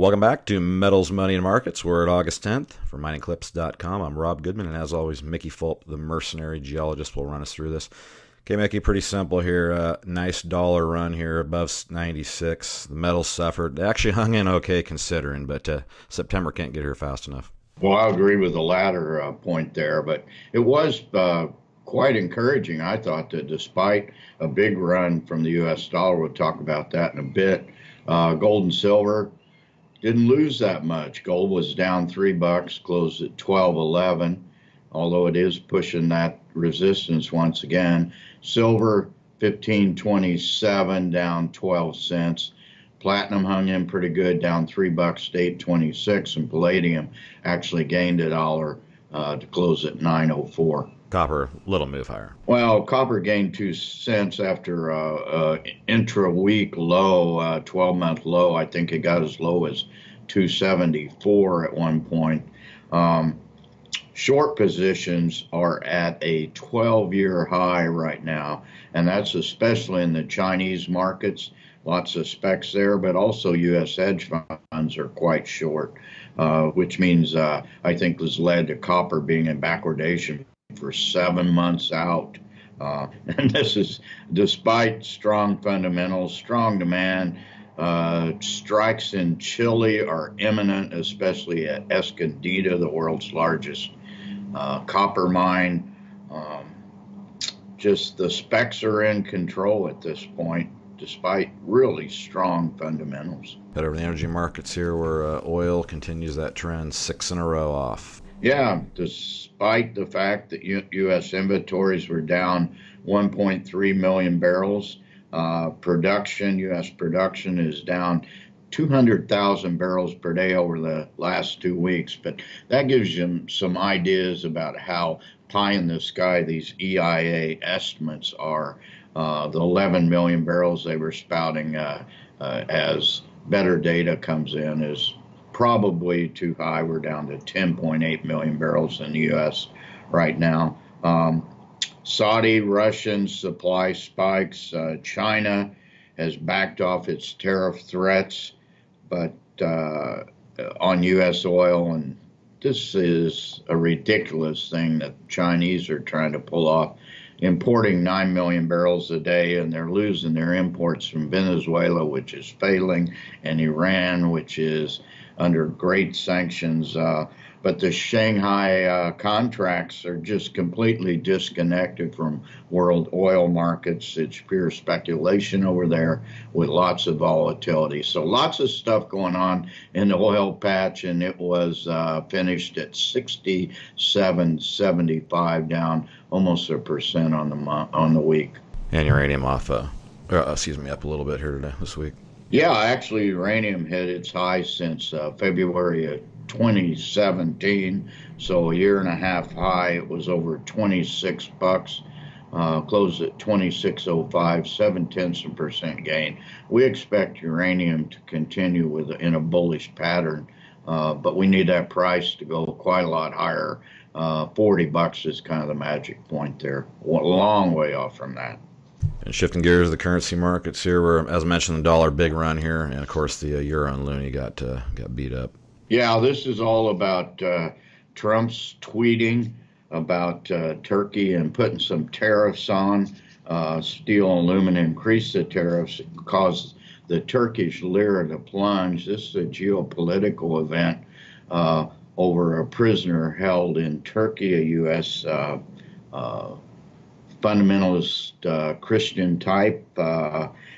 Welcome back to Metals, Money, and Markets. We're at August 10th from MiningClips.com. I'm Rob Goodman, and as always, Mickey Fulp, the Mercenary Geologist, will run us through this. Okay, Mickey, pretty simple here. Nice dollar run here above 96. The metals suffered. They actually hung in okay considering, but September can't get here fast enough. Well, I agree with the latter point there, but it was quite encouraging, I thought, that despite a big run from the U.S. dollar, we'll talk about that in a bit, gold and silver didn't lose that much. Gold was down $3, closed at 12.11, although it is pushing that resistance once again. Silver, 15.27, down 12 cents. Platinum hung in pretty good, down $3 to 8.26, and palladium actually gained $1 to close at 9.04. Copper, little move higher. Well, copper gained 2 cents after intra-week low, 12-month low. I think it got as low as 274 at one point. Short positions are at a 12-year high right now, and that's especially in the Chinese markets. Lots of specs there, but also U.S. hedge funds are quite short, which means I think has led to copper being in backwardation for 7 months out. And this is despite strong fundamentals, strong demand. Strikes in Chile are imminent, especially at Escondida, the world's largest copper mine. Just the specs are in control at this point, despite really strong fundamentals. Head over the energy markets here, where oil continues that trend, 6 in a row off. Yeah, despite the fact that U.S. inventories were down 1.3 million barrels, U.S. production is down 200,000 barrels per day over the last 2 weeks. But that gives you some ideas about how pie in the sky these EIA estimates are. The 11 million barrels they were spouting as better data comes in is probably too high. We're down to 10.8 million barrels in the U.S. right now. Saudi, Russian supply spikes. China has backed off its tariff threats, but on U.S. oil, and this is a ridiculous thing that Chinese are trying to pull off, importing 9 million barrels a day, and they're losing their imports from Venezuela, which is failing, and Iran, which is under great sanctions. But the Shanghai contracts are just completely disconnected from world oil markets. It's pure speculation over there with lots of volatility. So lots of stuff going on in the oil patch, and it was finished at 67.75, down almost 1% on the week. And uranium off, up a little bit here this week. Yeah, actually, uranium hit its high since February of 2017, so a year and a half high. It was over $26, closed at 26.05, 0.7% gain. We expect uranium to continue in a bullish pattern, but we need that price to go quite a lot higher. $40 is kind of the magic point there. A long way off from that. And shifting gears to the currency markets here, where, as I mentioned, the dollar big run here, and of course the euro and loonie got beat up. Yeah, this is all about Trump's tweeting about Turkey and putting some tariffs on steel and aluminum, increase the tariffs, caused the Turkish lira to plunge. This is a geopolitical event over a prisoner held in Turkey, a U.S. Fundamentalist Christian type.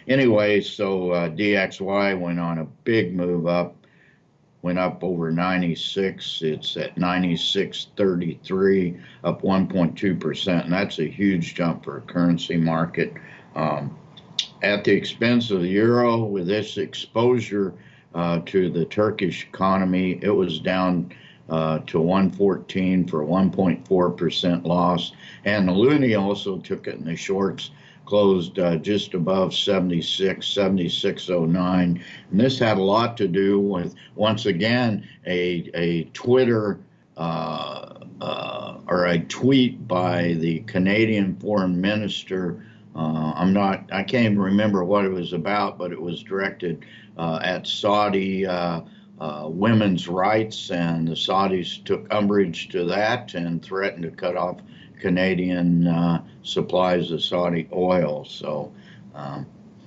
Anyway, so DXY went on a big move up, went up over 96. It's at 96.33, up 1.2%, and that's a huge jump for a currency market. At the expense of the euro, with this exposure to the Turkish economy, it was down to 114 for 1.4% loss. And the loonie also took it in the shorts, closed just above 76, 76.09. And this had a lot to do with, once again, a Twitter or a tweet by the Canadian foreign minister. I can't even remember what it was about, but it was directed at Saudi women's rights, and the Saudis took umbrage to that and threatened to cut off Canadian supplies of Saudi oil. So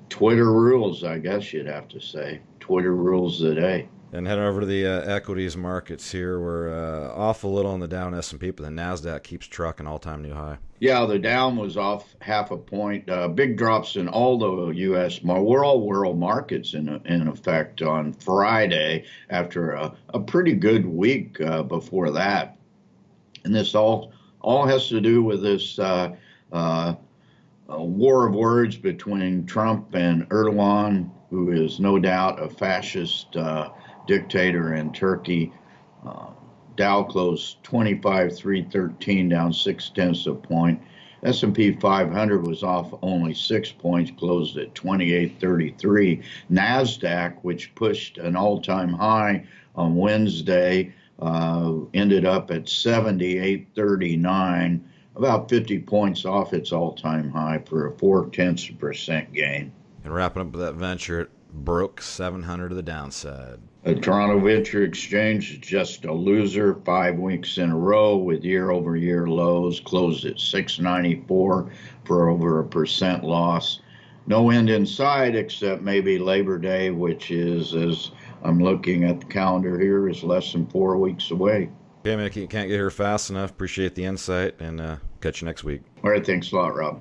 Twitter rules, I guess you'd have to say. Twitter rules the day. And heading over to the equities markets here, we're off a little on the Dow and S&P, but the NASDAQ keeps trucking all-time new high. Yeah, the Dow was off half a point. Big drops in all the U.S. world markets in effect on Friday after a pretty good week before that. And this all has to do with this war of words between Trump and Erdogan, who is no doubt a fascist dictator in Turkey. Dow closed 25,313, down 0.6 of a point. S&P 500 was off only 6 points, closed at 2833. NASDAQ, which pushed an all-time high on Wednesday, ended up at 7839, about 50 points off its all-time high for a 0.4% gain. And wrapping up with that venture, it broke 700 to the downside. The Toronto Venture Exchange is just a loser 5 weeks in a row with year-over-year lows, closed at 694 for over 1% loss. No end in sight except maybe Labor Day, which is, as I'm looking at the calendar here, is less than 4 weeks away. Okay, Mickey, can't get here fast enough. Appreciate the insight, and catch you next week. All right, thanks a lot, Rob.